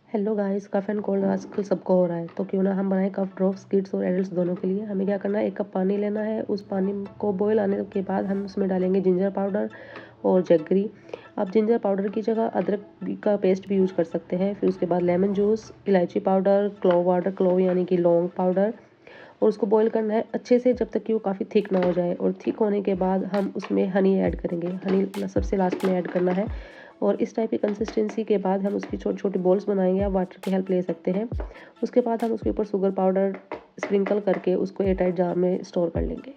Hello guys, cough and cold आजकल सबको हो रहा है, तो क्यों ना हम बनाएं कफ ड्रॉप्स किड्स और एडल्ट्स दोनों के लिए। हमें क्या करना है, 1 कप पानी लेना है। उस पानी को बॉयल आने के बाद हम उसमें डालेंगे जिंजर पाउडर और जैगरी। आप जिंजर पाउडर की जगह अदरक का पेस्ट भी यूज कर सकते हैं। फिर उसके बाद लेमन जूस, इलायची पाउडर, क्लोव वाटर, क्लोव यानी कि लौंग पाउडर, और उसको बॉईल करना है अच्छे से जब तक कि वो काफ़ी थिक ना हो जाए। और थिक होने के बाद हम उसमें हनी ऐड करेंगे। हनी सबसे लास्ट में ऐड करना है। और इस टाइप की कंसिस्टेंसी के बाद हम उसकी छोटी छोटी बॉल्स बनाएंगे। आप वाटर की हेल्प ले सकते हैं। उसके बाद हम उसके ऊपर शुगर पाउडर स्प्रिंकल करके उसको एयरटाइट जार में स्टोर कर लेंगे।